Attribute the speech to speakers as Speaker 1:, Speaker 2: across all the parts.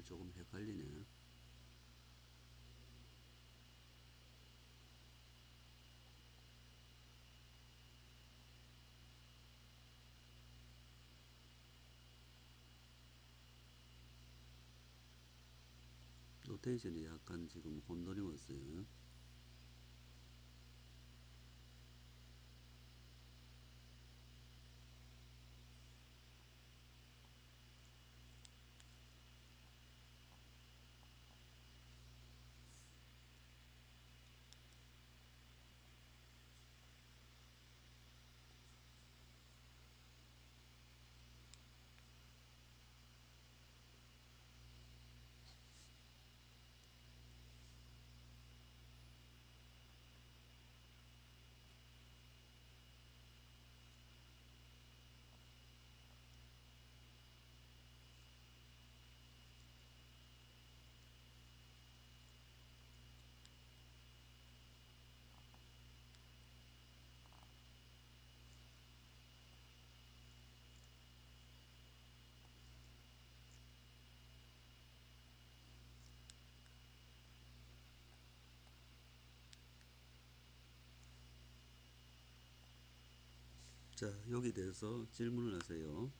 Speaker 1: 조금 헷갈리네. 노테이션이 약간 지금 혼돈이 왔어요. 자, 여기 대해서 질문을 하세요.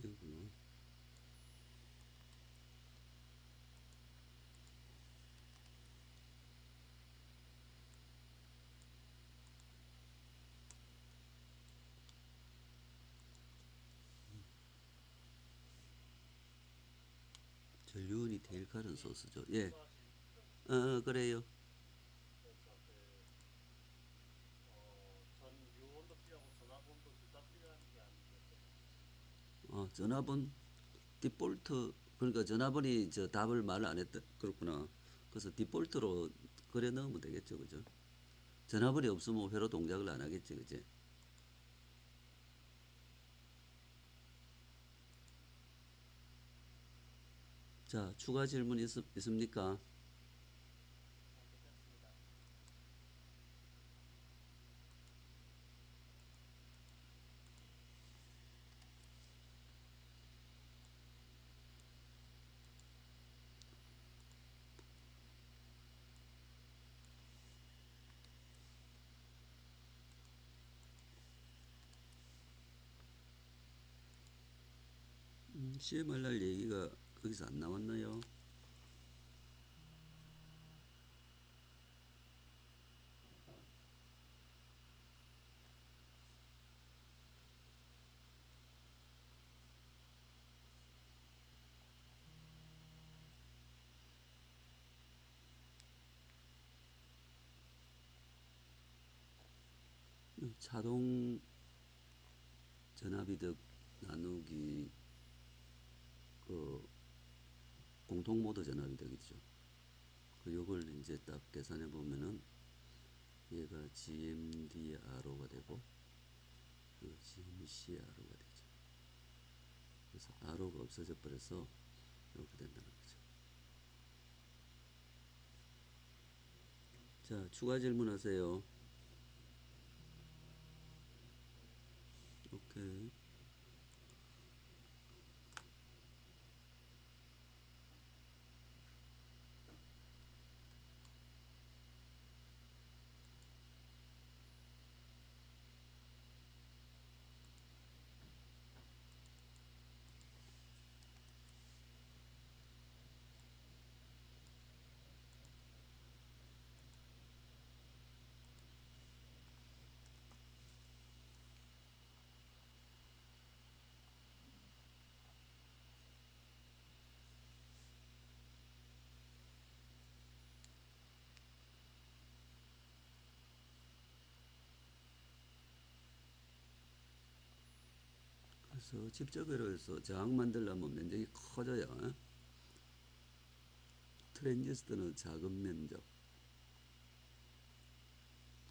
Speaker 1: 이거구나. 전류원이 데일칼은 소스죠. 예. 그래요.
Speaker 2: 그래서 전 유온도 필요하고 전압온도 둘 다 필요한 게 아니겠어요?
Speaker 1: 전압은 디폴트, 그러니까 전화번이 저 답을 말 안 했다. 그렇구나. 그래서 디폴트로 그래 넣으면 되겠죠. 그죠? 전화번이 없으면 회로 동작을 안 하겠지. 그지? 자, 추가 질문 있습니까?
Speaker 2: 괜찮습니다.
Speaker 1: CMRR 얘기가 거기서 안 나왔나요? 자동 전압이득 나누기 그 공통 모드 전압이득이죠. 그 요걸 이제 딱 계산해 보면은 얘가 GMDRO가 되고 GMCRO가 되죠. 그래서 R가 없어져 버려서 이렇게 된다는 거죠. 자, 추가 질문하세요. 오케이. 그래서 직접으로 해서 저항 만들려면 면적이 커져요. 트랜지스터는 작은 면적.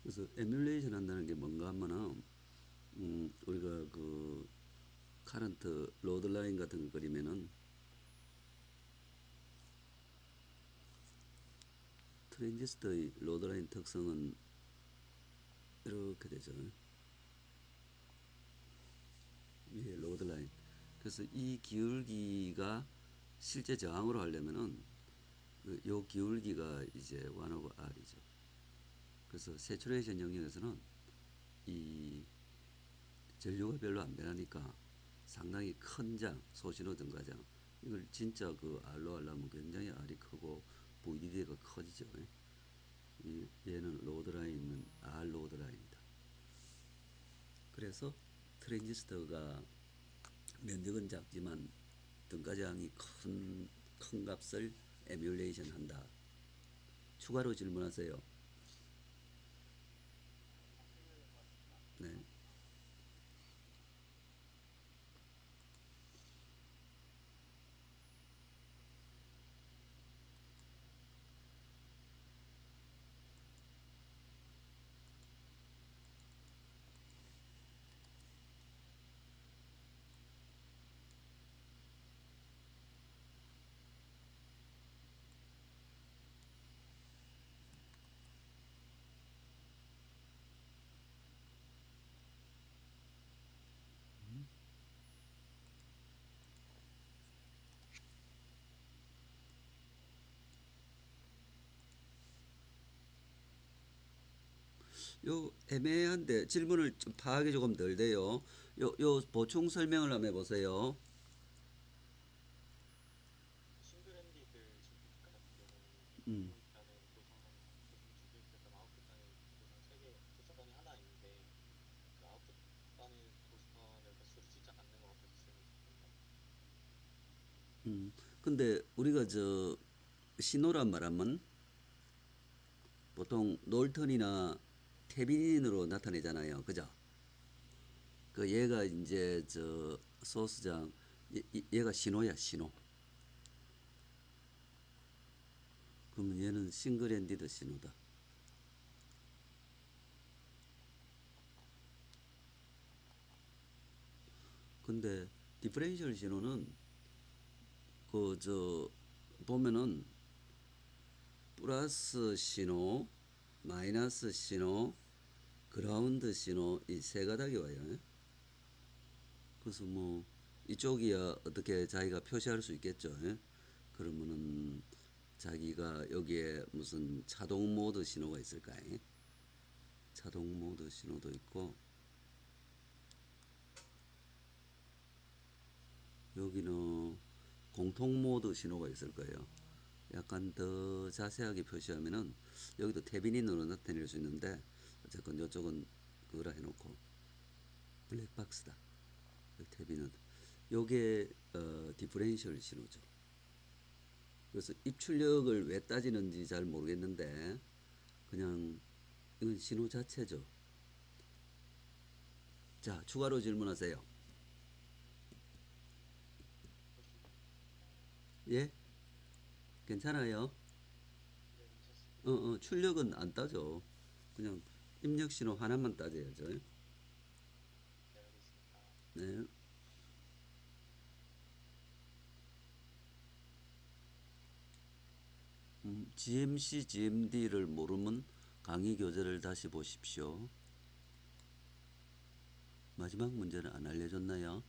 Speaker 1: 그래서 에뮬레이션 한다는 게 뭔가 하면은 우리가 그 카런트 로드 라인 같은 거 그리면은 트랜지스터의 로드 라인 특성은 이렇게 되죠. 위에 로드 라인. 그래서 이 기울기가 실제 저항으로 하려면은 요 기울기가 이제 1 over R이죠. 그래서 세츄레이션 영역에서는 이 전류가 별로 안 변하니까 상당히 큰 장, 소신호 등가장, 이걸 진짜 그 R로 하려면 굉장히 R이 크고 VDD가 커지죠. 얘는 로드 라인은 R 로드 라인이다. 그래서 트랜지스터가 면적은 작지만 등가장이 큰 값을 에뮬레이션 한다. 추가로 질문하세요. 네. 요 애매한데 질문을 좀 파악이 조금 덜 돼요. 요 보충 설명을 한번 해보세요.
Speaker 2: 싱글핸디드 GPU 같은 경우는
Speaker 1: 음,
Speaker 2: 일단은 고정 두 개, 그러니까 아웃풋 단에 고정 세 개, 부선이 하나 있는데 그 아웃풋 단의 부선을 개수를 진짜 않는 것 같아서 질문이 됐거든요.
Speaker 1: 근데 우리가 저 신호란 말하면 보통 놀턴이나 테빈으로 나타내잖아요. 그죠? 그 얘가 이제 저 소스장, 얘가 신호야, 신호. 그러면 얘는 싱글핸디드 신호다. 근데 디퍼렌셜 신호는 그 저 보면은 플러스 신호, 마이너스 신호, 그라운드 신호 이 세 가닥이 와요. 그래서 뭐 이쪽이야 어떻게 자기가 표시할 수 있겠죠. 그러면은 자기가 여기에 무슨 자동 모드 신호가 있을까요? 자동 모드 신호도 있고 여기는 공통 모드 신호가 있을 거예요. 약간 더 자세하게 표시하면은 여기도 태빈인으로 나타낼 수 있는데 어쨌건 이쪽은 그거라 해놓고 블랙박스다. 태빈은 요게 디퍼렌셜 신호죠. 그래서 입출력을 왜 따지는지 잘 모르겠는데 그냥 이건 신호 자체죠. 자, 추가로 질문하세요. 예? 괜찮아요?
Speaker 2: 네, 괜찮습니다.
Speaker 1: 출력은 안 따져. 그냥 입력 신호 하나만 따져야죠.
Speaker 2: 네, 알겠습니다.
Speaker 1: 네. GMC, GMD를 모르면 강의 교재를 다시 보십시오. 마지막 문제는 안 알려줬나요?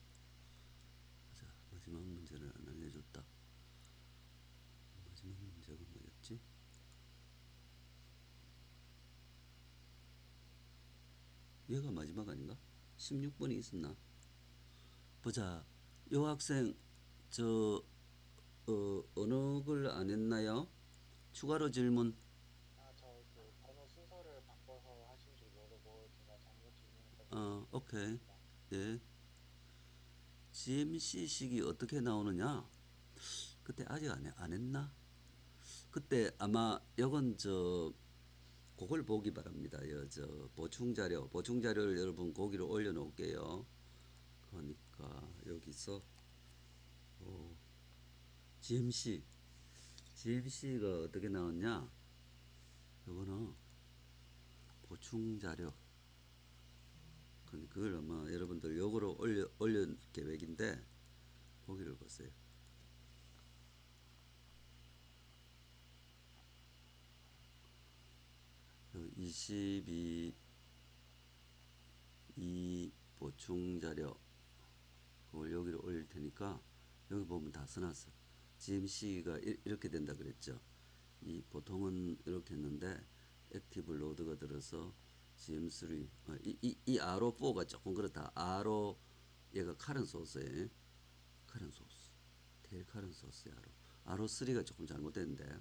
Speaker 1: 자, 마지막 문제를 안 알려줬다. 마지막 문제가 뭐였지? 얘가 마지막 아닌가? 16번이 있었나? 보자. 요 학생 저 언어를 안 했나요? 추가로 질문.
Speaker 2: 저 그 번호 순서를 바꿔서 하신 줄 모르고 제가 잘못 질문했던 것 같아서
Speaker 1: 오케이.
Speaker 2: 죄송합니다.
Speaker 1: 예. GMC식이 어떻게 나오느냐? 그때 아직 안 했나? 그때 아마 이건 저 그걸 보기 바랍니다. 저 보충 자료를 여러분 거기로 올려 놓을게요. 보니까 여기서 GMC GMC가 어떻게 나왔냐? 이거는 보충 자료. 그걸 아마 여러분들 요거로 올릴 계획인데 보기를 보세요. 22 이 보충 자료 그걸 여기로 올릴 테니까 여기 보면 다 써놨어. GMC가 이렇게 된다 그랬죠. 이 보통은 이렇게 했는데 액티브 로드가 들어서 GM3 이 RO4가 조금 그렇다. RO 얘가 카른 소스에 카른 소스 테일 카른 소스에 RO3가 조금 잘못됐는데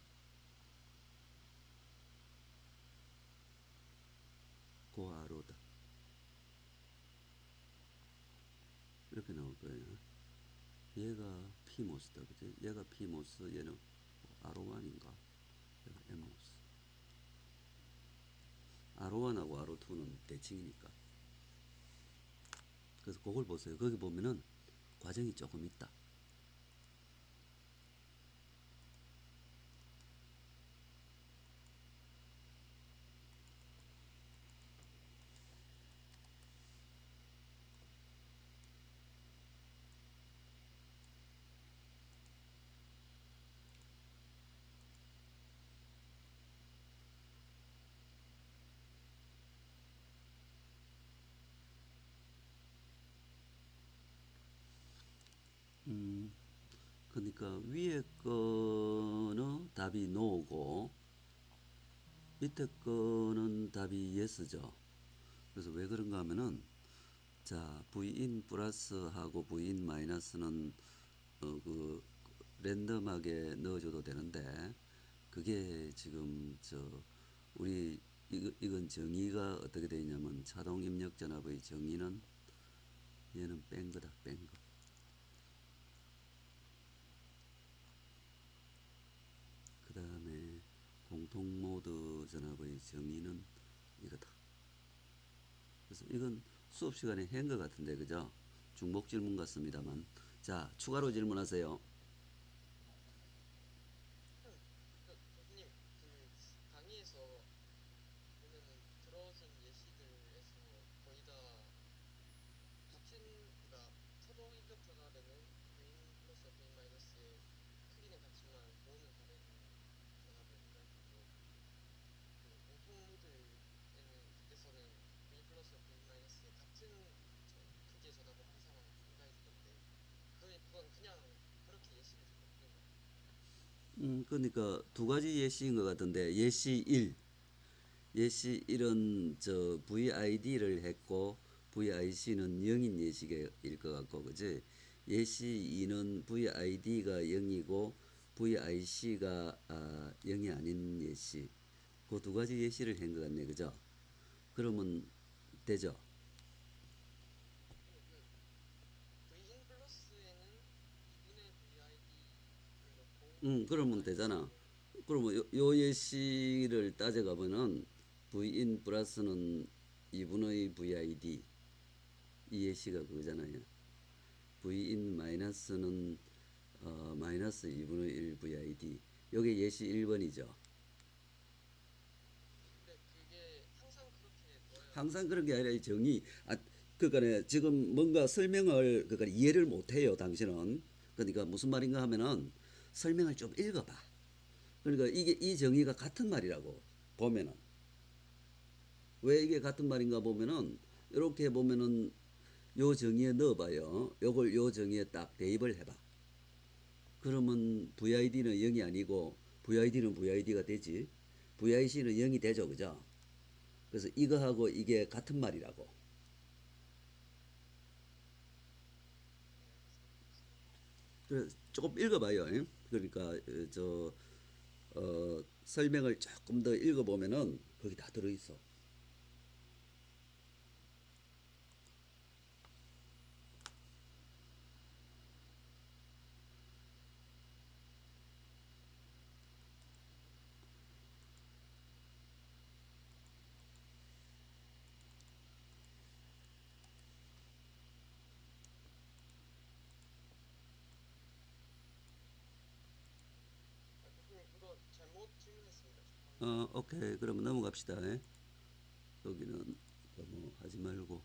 Speaker 1: 그 RO다 이렇게 나올 거예요. 얘가 P모스다 그지? 얘가 P모스 얘는 RO1인가? 얘가 M모스. R1하고 R2는 대칭이니까. 그래서 그걸 보세요. 거기 보면은 과정이 조금 있다. 그러니까 위에 거는 답이 no고 밑에 거는 답이 yes죠. 그래서 왜 그런가 하면은 자 vin 플러스하고 vin 마이너스는 그 랜덤하게 넣어줘도 되는데 그게 지금 우리 이건 정의가 어떻게 되어 있냐면 자동 입력 전압의 정의는 얘는 뺀 거다 뺀 거. 그 다음에 공통 모드 전압의 정의는 이거다. 그래서 이건 수업 시간에 한 것 같은데 그죠? 중복 질문 같습니다만 자 추가로 질문하세요.
Speaker 2: 교수님, 그 강의에서 보면은 들어준 예시들에서 거의 다 같은, 그러니까 최종 입력 전압에는 부인 플러스 부인 마이너스의 크기는 같지만 모는 다른 전압을 의미하고, 그 공통 모드에서는 부인 플러스 부인 마이너스의 같은 크기의 전압을 항상 생각해 주던데, 그건 그냥 그렇게 예시를 줬거든요.
Speaker 1: 그러니까 두 가지 예시인 것 같은데 예시 1은 VID를 했고 VIC는 0인 예시일 것 같고 그지? 예시 2는 VID가 0이고 VIC가 0이 아닌 예시. 그 두 가지 예시를 한 것 같네 그죠? 그러면 되죠?
Speaker 2: 그 V인 플러스에는 2분의 VID를 넣고
Speaker 1: 그러면 되잖아.
Speaker 2: VIC는
Speaker 1: 그러면 요 예시를 따져가면은 V인 플러스는 2분의 VID 이 예시가 그거잖아요. V인 마이너스는 마이너스 2분의 1 VID 요게 예시 1번이죠.
Speaker 2: 근데 그게 항상 그렇게 넣어야
Speaker 1: 항상
Speaker 2: 되는
Speaker 1: 그런 게 아니라
Speaker 2: 거예요.
Speaker 1: 이 정의 그러니까 지금 뭔가 설명을 그러니까 이해를 못해요 당신은. 그러니까 무슨 말인가 하면은 설명을 좀 읽어봐. 그러니까 이게 이 정의가 같은 말이라고 보면은 왜 이게 같은 말인가 보면은 이렇게 보면은 요 정의에 넣어봐요. 요걸 요 정의에 딱 대입을 해봐. 그러면 VID는 0이 아니고 VID는 VID가 되지. VIC는 0이 되죠, 그죠? 그래서 이거하고 이게 같은 말이라고.
Speaker 2: 네, 알겠습니다.
Speaker 1: 그래서 조금 읽어봐요. 그러니까 설명을 조금 더 읽어보면은 거기 다 들어있어. 오케이. 그러면 넘어갑시다. 여기는 뭐 하지 말고.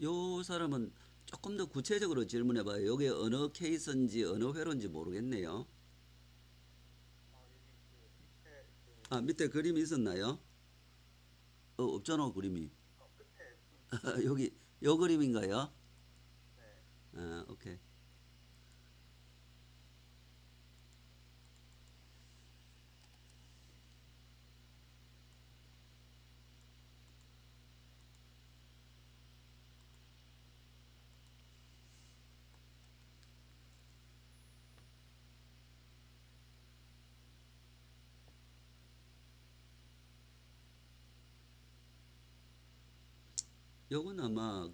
Speaker 1: 요 사람은 조금 더 구체적으로 질문해봐요. 이게 어느 케이스인지 어느 회로인지 모르겠네요.
Speaker 2: 여기 그 밑에 그
Speaker 1: 아, 밑에 그림이 있었나요? 없잖아, 그림이.
Speaker 2: 끝에 좀 있어요.
Speaker 1: 여기, 요 그림인가요?
Speaker 2: 네.
Speaker 1: 아, 오케이. 요건 아마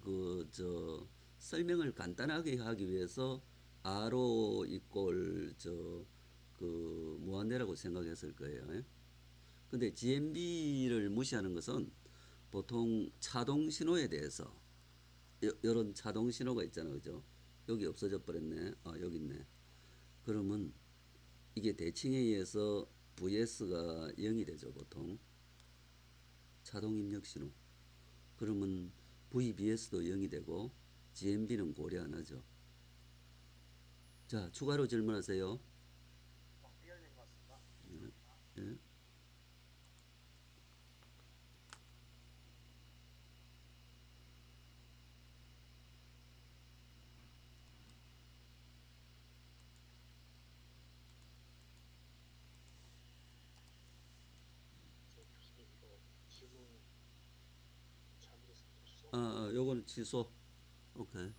Speaker 1: 설명을 간단하게 하기 위해서 Rho 이꼴 무한대라고 생각했을 거예요. 근데 GMB를 무시하는 것은 보통 차동 신호에 대해서 이런 차동 신호가 있잖아요. 그죠? 여기 없어져 버렸네. 여기 있네. 그러면 이게 대칭에 의해서 VS가 0이 되죠, 보통. 자동 입력 신호. 그러면 VBS도 0이 되고 GMB는 고려 안 하죠. 자, 추가로 질문하세요.
Speaker 2: 삐열린 것 같습니다.
Speaker 1: 예.
Speaker 2: 저 교수님 이거 질문 잘못했습니다. 죄송합니다.
Speaker 1: 요거는 취소. 오케이.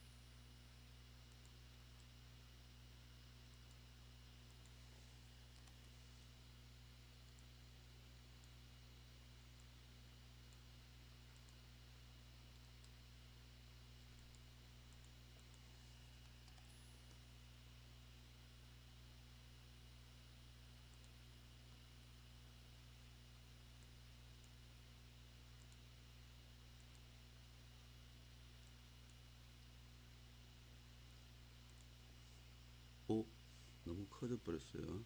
Speaker 1: 오, 너무 커져 버렸어요.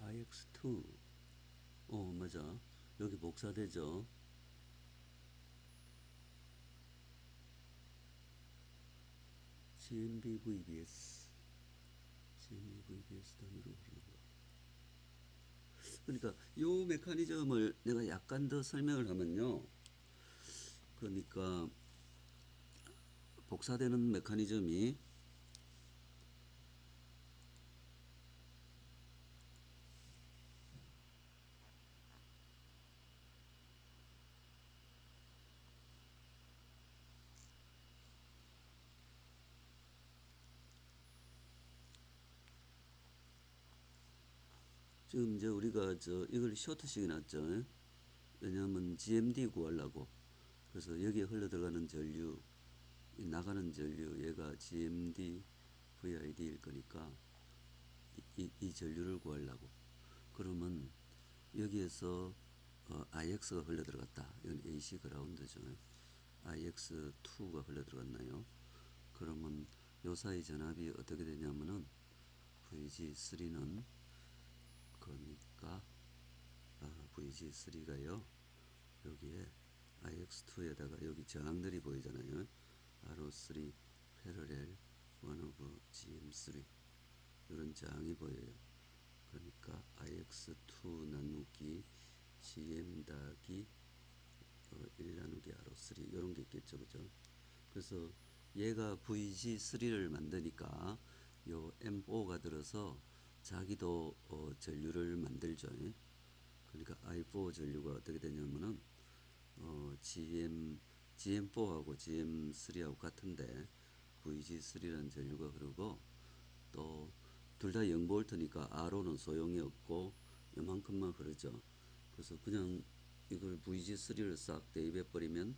Speaker 1: IX2. 맞아. 여기 복사되죠. GMB VBS. GMB VBS 단위로 흐르는 거. 그러니까 요 메커니즘을 내가 약간 더 설명을 하면요. 그러니까 복사되는 메커니즘이 지금 이제 우리가 이걸 쇼트식이 났죠. 왜냐하면 GMD 구하려고. 그래서 여기에 흘러 들어가는 전류, 나가는 전류, 얘가 GMD VID일 거니까 이 전류를 구하려고. 그러면 여기에서 IX가 흘러 들어갔다. 이건 AC 그라운드죠. IX2가 흘러 들어갔나요? 그러면 요 사이 전압이 어떻게 되냐면은 VG3는 그러니까 VG3가요. 여기에 IX2에다가 여기 저항들이 보이잖아요. RO3 패러렐 1 오브 GM3 이런 저항이 보여요. 그러니까 IX2 나누기 GM 더하기 1 나누기 RO3 이런 게 있겠죠. 그죠? 그래서 얘가 VG3를 만드니까 요 M4가 들어서 자기도 전류를 만들죠. 그러니까 i4 전류가 어떻게 되냐면은 GM4하고 GM3하고 같은데 VG3라는 전류가 그러고 또 둘 다 0볼트니까 R로는 소용이 없고 요만큼만 흐르죠. 그래서 그냥 이걸 VG3를 싹 대입해 버리면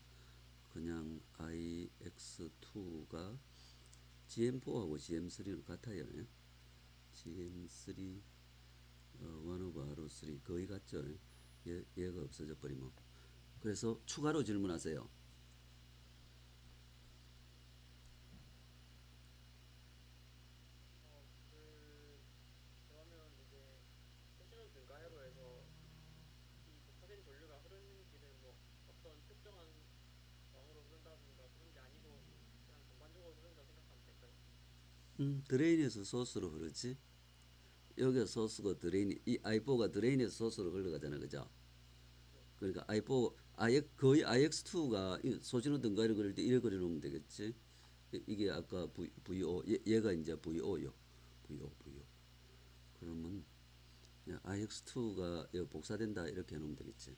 Speaker 1: 그냥 IX2가 GM4하고 GM3는 같아요. GM3 1 of R3 거의 같죠. 얘가 없어져 버리면. 그래서 추가로 질문하세요.
Speaker 2: 그러면 이제 소신호 등가회로에서 이 복사된 전류가 흐르는 길은 뭐 어떤 특정한 방으로 흐른다든가 그런 게 아니고 그냥 전반적으로 흐른다 생각하면 될까요?
Speaker 1: 드레인에서 소스로 흐르지. 여기가 소스고 드레인, 이 i4가 드레인에서 소스로 흘러가잖아, 그죠?
Speaker 2: 네.
Speaker 1: 그러니까 i4 거의 ix2가 소진호 등가를 그릴 때 이래 그려놓으면 되겠지. 이게 아까 VO 얘가 이제 VO요. VO. 그러면 ix2가 복사된다 이렇게 해놓으면 되겠지.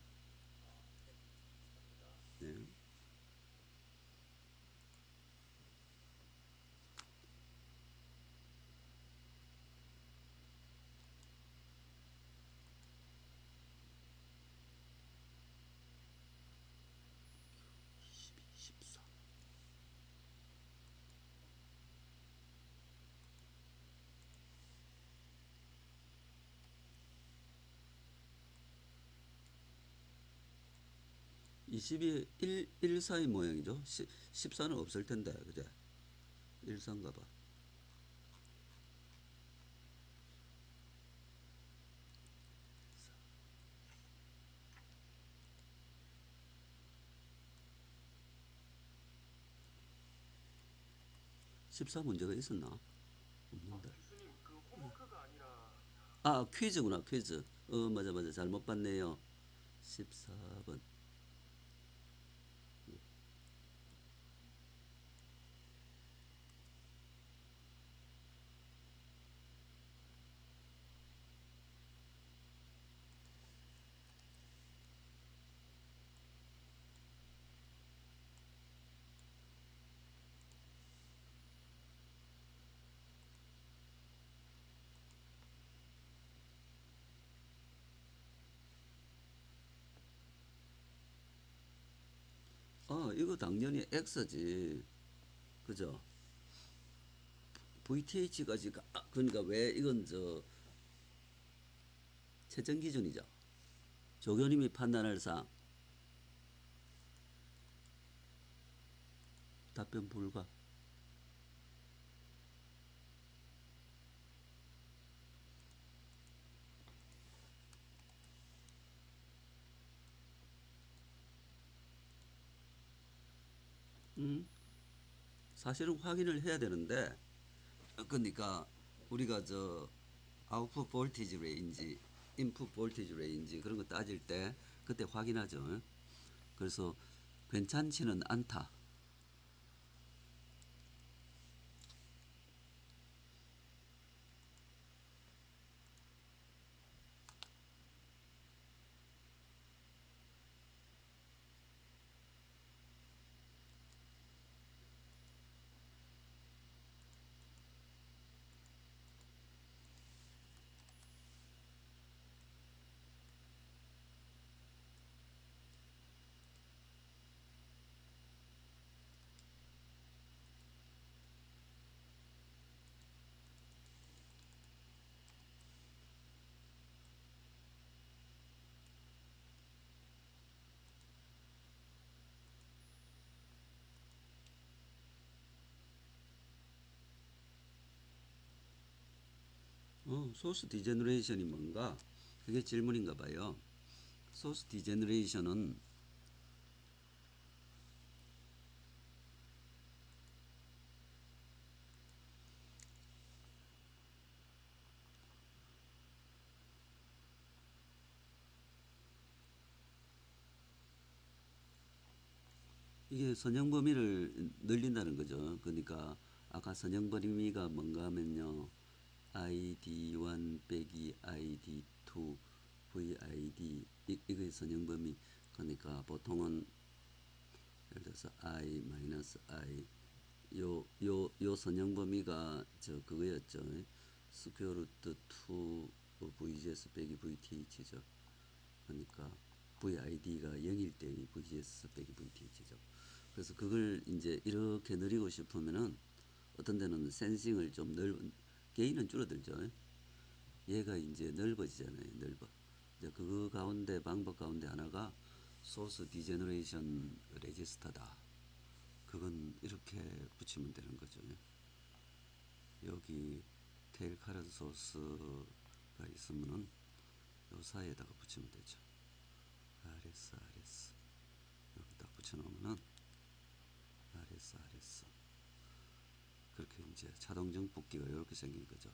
Speaker 2: 네. 감사합니다.
Speaker 1: 네. 14. 22, 114의 모양이죠. 14는 없을 텐데, 그제? 14인가 봐. 14 문제가 있었나? 없는데.
Speaker 2: 교수님, 그 홈워크가 아니라
Speaker 1: 아, 퀴즈구나, 퀴즈. 맞아. 잘못 봤네요. 14번. 이거 당연히 X지. 그죠? VTH까지, 그러니까 왜 이건 채점 기준이죠. 조교님이 판단할 사항. 답변 불가. 사실은 확인을 해야 되는데, 그러니까 우리가 아웃풋 볼티지 레인지, 인풋 볼티지 레인지 그런 거 따질 때 그때 확인하죠. 그래서 괜찮지는 않다. 소스 디제너레이션이 뭔가? 그게 질문인가 봐요. 소스 디제너레이션은 이게 선형 범위를 늘린다는 거죠. 그러니까 아까 선형 범위가 뭔가 하면요. id1 빼기 id2 vid 이거의 선형 범위. 그러니까 보통은 예를 들어서 I 마이너스 I 요 선형 범위가 저 그거였죠. 스퀘어 루트 2 VGS 빼기 VTH죠. 그러니까 VID가 0일 때의 VGS 빼기 VTH죠. 그래서 그걸 이제 이렇게 늘리고 싶으면은 어떤 데는 센싱을 좀 넓은 게인은 줄어들죠. 얘가 이제 넓어지잖아요. 넓어. 이제 그거 가운데 방법 가운데 하나가 소스 디제너레이션 레지스터다. 그건 이렇게 붙이면 되는 거죠. 여기 테일 카렌 소스가 있으면은 요 사이에다가 붙이면 되죠. RS 여기 딱 붙여놓으면은 RS 그렇게 이제 자동 정폭기가 이렇게 생긴 거죠.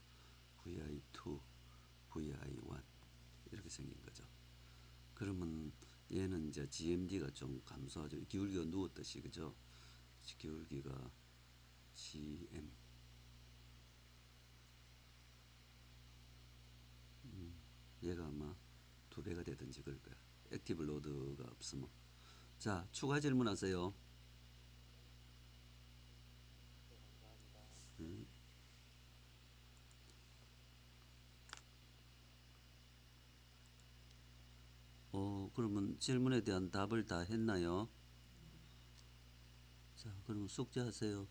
Speaker 1: VI2, VI1 이렇게 생긴 거죠. 그러면 얘는 이제 GMD가 좀 감소하죠. 기울기가 누웠듯이 그죠. 기울기가 GM 얘가 아마 2배가 되든지 그럴 거야. 액티브 로드가 없으면. 자, 추가 질문하세요.
Speaker 2: 네, 감사합니다.
Speaker 1: 그러면 질문에 대한 답을 다 했나요? 자, 그러면 숙제하세요.